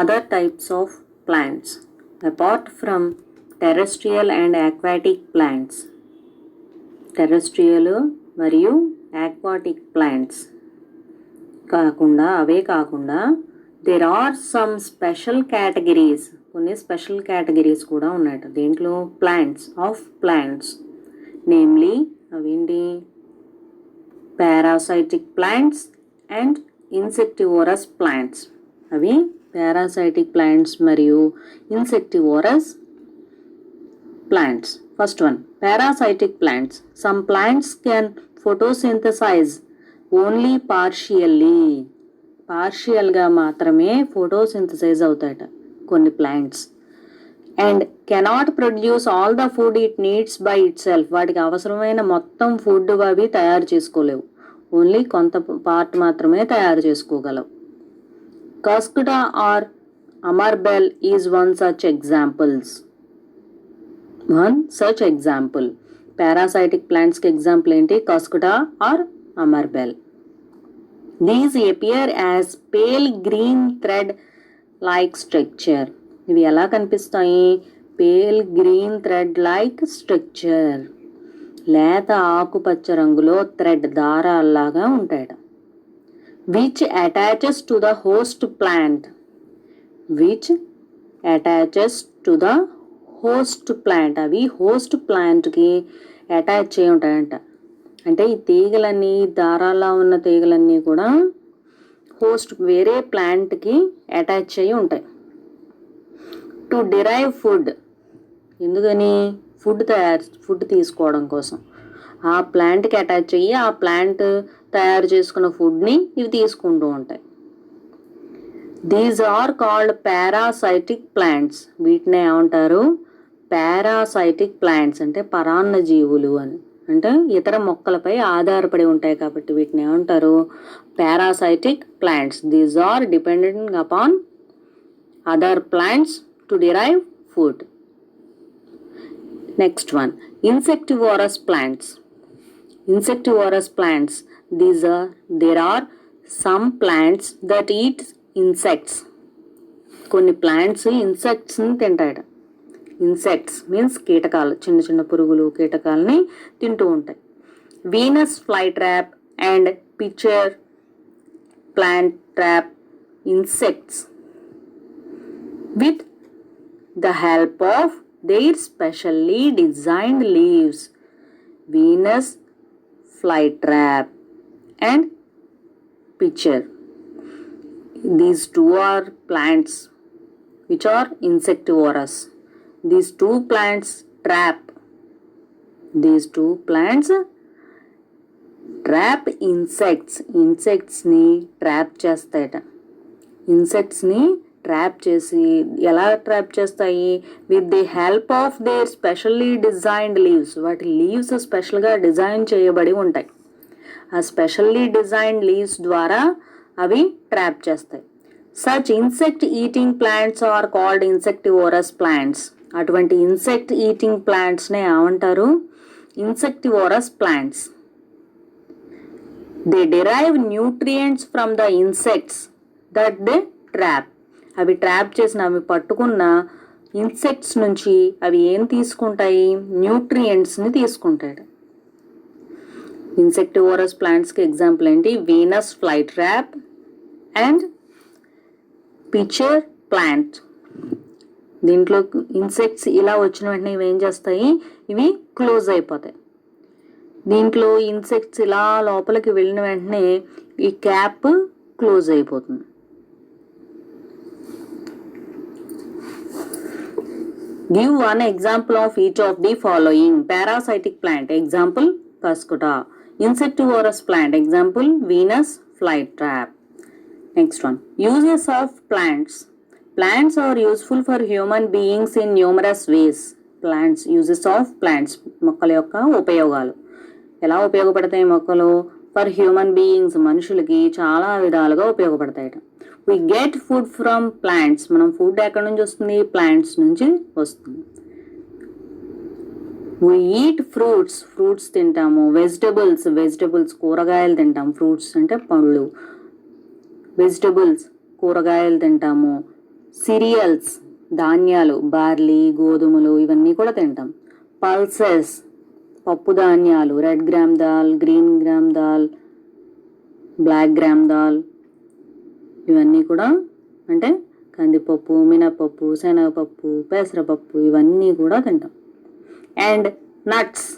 Other types of plants. Apart from terrestrial and aquatic plants, terrestrial మరియు aquatic plants కాకుండా there are some special categories, కొన్ని special categories కూడా ఉన్నాయట దీంట్లో plants, namely అవేంటి parasitic plants and insectivorous plants. అవి parasitic plants మరియు insectivorous plants. First one, parasitic plants. Some plants can photosynthesize only partialగా మాత్రమే photosynthesize అవుతాయట కొన్ని plants and cannot produce all the food it needs by itself. వాటికి అవసరమైన మొత్తం food అవి తయారు చేసుకోలేవు, only కొంత పార్ట్ మాత్రమే తయారు చేసుకోగలవు. Cuscuta or Amarbel is one such example. Parasitic plants కి ఎగ్జాంపుల్ ఏంటి? Cuscuta or Amarbel. These appear as pale green thread like structure. ఇవి ఎలా కనిపిస్తాయి? Pale green thread like structure, లేత ఆకుపచ్చ రంగులో థ్రెడ్ దారాల్లాగా ఉంటాయట. Which attaches to the host plant. అవి హోస్ట్ ప్లాంట్కి అటాచ్ చేయి ఉంటాయంట. అంటే ఈ తీగలన్నీ, దారాల్లో ఉన్న తీగలన్నీ కూడా వేరే ప్లాంట్కి అటాచ్ చేయి ఉంటాయి. To derive food. ఎందుకని? ఫుడ్ తీసుకోవడం కోసం. ఆ ప్లాంట్కి అటాచ్ అయ్యి ఆ ప్లాంట్ తయారు చేసుకున్న ఫుడ్ని ఇవి తీసుకుంటూ ఉంటాయి. These are called parasitic plants. వీటినే ఏమంటారు? Parasitic plants. అంటే పరాన్న జీవులు అని, అంటే ఇతర మొక్కలపై ఆధారపడి ఉంటాయి కాబట్టి వీటిని ఏమంటారు? Parasitic plants. These are dependent upon other plants to derive food. Next one, insectivorous plants. There are some plants that eat insects. కొన్ని plants insects ని తింటాయట. Insects means కీటకాలు, చిన్న చిన్న పురుగులు, కీటకాలని తింటూ ఉంటాయి. Venus flytrap and pitcher plant trap insects with the help of their specially designed leaves. Venus flytrap and pitcher. These two are plants which are insectivorous. These two plants trap insects. Insects ni trap చేస్తాయట. Insects ni trap చేసి ఎలా trap చేస్తాయి? With the help of their specially designed leaves. వాటి leaves స్పెషల్గా design చేయబడి ఉంటాయి. ఆ specially designed leaves ద్వారా అవి ట్రాప్ చేస్తాయి. Such insect eating plants are called insectivorous plants. అటువంటి ఇన్సెక్ట్ ఈటింగ్ ప్లాంట్స్నే ఏమంటారు? Insectivorous plants. They derive nutrients from the insects that they trap. అవి ట్రాప్ చేసిన, అవి పట్టుకున్న ఇన్సెక్ట్స్ నుంచి అవి ఏం తీసుకుంటాయి? న్యూట్రియంట్స్ని తీసుకుంటాయి. ఇన్సెక్టివోరస్ ప్లాంట్స్కి ఎగ్జాంపుల్ ఏంటి? Venus flytrap and pitcher plant. దీంట్లో ఇన్సెక్ట్స్ ఇలా వచ్చిన వెంటనే ఇవి ఏం చేస్తాయి? ఇవి క్లోజ్ అయిపోతాయి. దీంట్లో ఇన్సెక్ట్స్ ఇలా లోపలికి వెళ్ళిన వెంటనే ఈ క్యాప్ క్లోజ్ అయిపోతుంది. Give one example of each of the following. Parasitic plant, example Cuscuta. Insectivorous plant, example Venus flytrap. Next one, uses of plants. Plants are useful for human beings in numerous ways. Uses of plants. మొక్కల యొక్క ఉపయోగాలు. ఎలా ఉపయోగపడతాయి మొక్కలు? For human beings, మనుషులకి చాలా విధాలుగా ఉపయోగపడతాయట. we get food from plants. మనం ఫుడ్ ఎక్కడి నుంచి వస్తుంది? ప్లాంట్స్ నుంచి వస్తుంది. we eat fruits తింటాము. వెజిటబుల్స్ కూరగాయలు తింటాం. ఫ్రూట్స్ అంటే పళ్ళు. వెజిటబుల్స్ కూరగాయలు తింటాము. సిరియల్స్ ధాన్యాలు, బార్లీ, గోధుమలు ఇవన్నీ కూడా తింటాం. పల్సెస్ పప్పు ధాన్యాలు, red gram dal, green gram dal, black gram dal ఇవన్నీ కూడా అంటే కందిపప్పు, మినపప్పు, శనగపప్పు, పెసరపప్పు ఇవన్నీ కూడా తింటాం. అండ్ నట్స్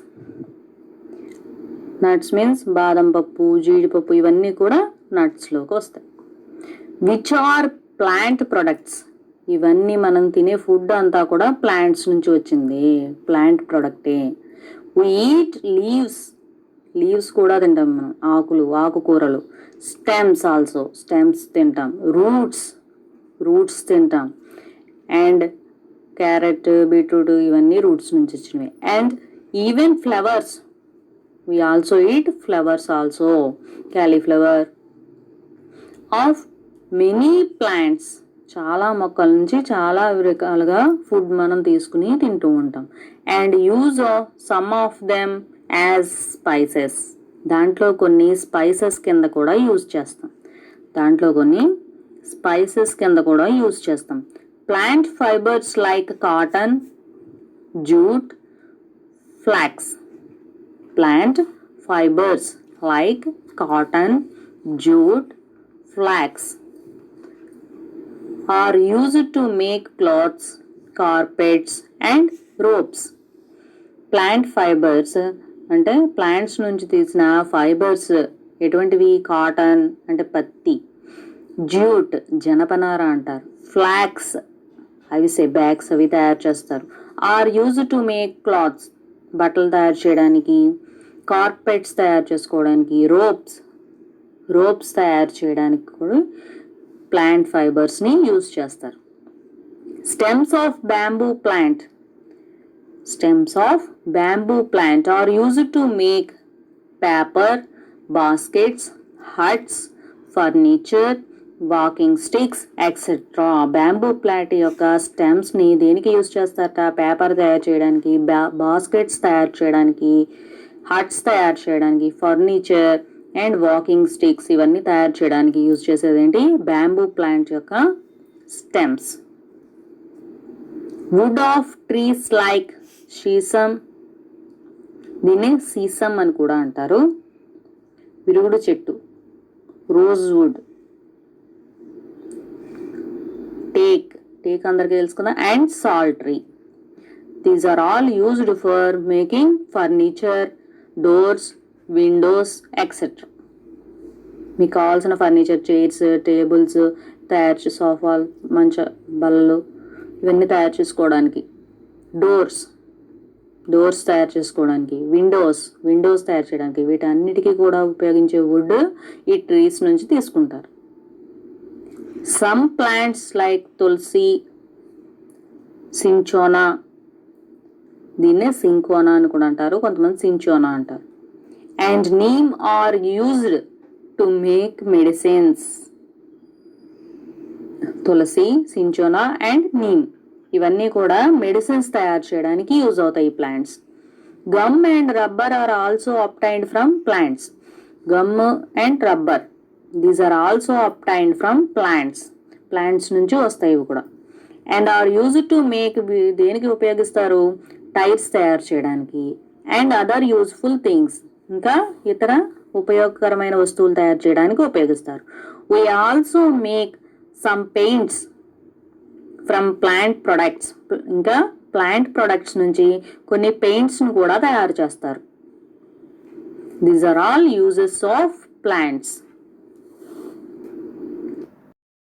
మీన్స్ బాదం పప్పు, జీడిపప్పు ఇవన్నీ కూడా నట్స్లోకి వస్తాయి. విచ్ ఆర్ ప్లాంట్ ప్రొడక్ట్స్, ఇవన్నీ మనం తినే ఫుడ్ అంతా కూడా ప్లాంట్స్ నుంచి వచ్చింది, ప్లాంట్ ప్రొడక్టే. వి ఈట్ లీవ్స్ కూడా తింటాం మనం, ఆకులు, ఆకుకూరలు. స్టెమ్స్ ఆల్సో, స్టెమ్స్ తింటాం. రూట్స్ తింటాం. అండ్ క్యారెట్, బీట్రూట్ ఇవన్నీ రూట్స్ నుంచి వచ్చినవి. And even flowers, we also eat flowers also, cauliflower. Of many plants, చాలా మొక్కల నుంచి చాలా రకాలుగా ఫుడ్ మనం తీసుకుని తింటూ ఉంటాం. And use of some of them as spices, దాంట్లో కొన్ని స్పైసెస్ కింద కూడా యూజ్ చేస్తాం. Plant fibres like cotton, jute, flax. Plant fibers like cotton, jute, flax are used to make clothes, carpets and ropes. Plant fibers అంటే plants నుంచి తీసిన fibres ఎటువంటివి? Cotton అంటే పత్తి, జ్యూట్ జనపనార అంటారు, ఫ్లాక్స్ అవి బ్యాగ్స్ అవి తయారు చేస్తారు. Are use to make clothes బట్టలు తయారు చేయడానికి, కార్పెట్స్ తయారు చేసుకోవడానికి, రోప్స్ తయారు చేయడానికి కూడా ప్లాంట్ ఫైబర్స్ని యూజ్ చేస్తారు. Stems of bamboo plant are used to make paper, baskets, huts, furniture, walking sticks etcetera. Bamboo plant యొక్క స్టెమ్స్ని దేనికి యూజ్ చేస్తారట? పేపర్ తయారు చేయడానికి, బాస్కెట్స్ తయారు చేయడానికి, హట్స్ తయారు చేయడానికి, ఫర్నిచర్ అండ్ వాకింగ్ స్టిక్స్ ఇవన్నీ తయారు చేయడానికి యూజ్ చేసేది ఏంటి? బ్యాంబూ ప్లాంట్ యొక్క stems. Wood of trees like shisham, దీన్ని సీసమ్ అని కూడా అంటారు, విరుగుడు చెట్టు, రోజ్ వుడ్, టేక్ అందరికీ తెలుసుకుందాం, and sal tree. These are all used for making furniture, doors, windows etcetera. మీకు కావాల్సిన ఫర్నిచర్, చైర్స్, టేబుల్స్ తయారు, సోఫాలు, బల్లలు ఇవన్నీ తయారు చేసుకోవడానికి, డోర్స్ తయారు చేసుకోవడానికి, విండోస్ తయారు చేయడానికి, వీటన్నిటికీ కూడా ఉపయోగించే వుడ్ ఈ ట్రీస్ నుంచి తీసుకుంటారు. Some plants like tulsi, cinchona, దీన్నే సింకోనా అని కూడా అంటారు, కొంతమంది సించోనా అంటారు. And neem are used to make medicines. Tulsi, cinchona and neem ఇవన్నీ కూడా మెడిసిన్స్ తయారు చేయడానికి యూజ్ అవుతాయి ఈ plants. Gum and rubber are also obtained from plants. Gum and rubber these are also obtained from plants నుంచి వస్తాయి ఇవి కూడా. And are used to make, దేనికి ఉపయోగిస్తారు? టైర్స్ తయారు చేయడానికి. అండ్ అదర్ యూజ్ఫుల్ థింగ్స్, ఇంకా ఇతర ఉపయోగకరమైన వస్తువులు తయారు చేయడానికి ఉపయోగిస్తారు. We also make some paints from plant products, ఇంకా ప్లాంట్ ప్రొడక్ట్స్ నుంచి కొన్ని పెయింట్స్ను కూడా తయారు చేస్తారు. These are all uses of plants.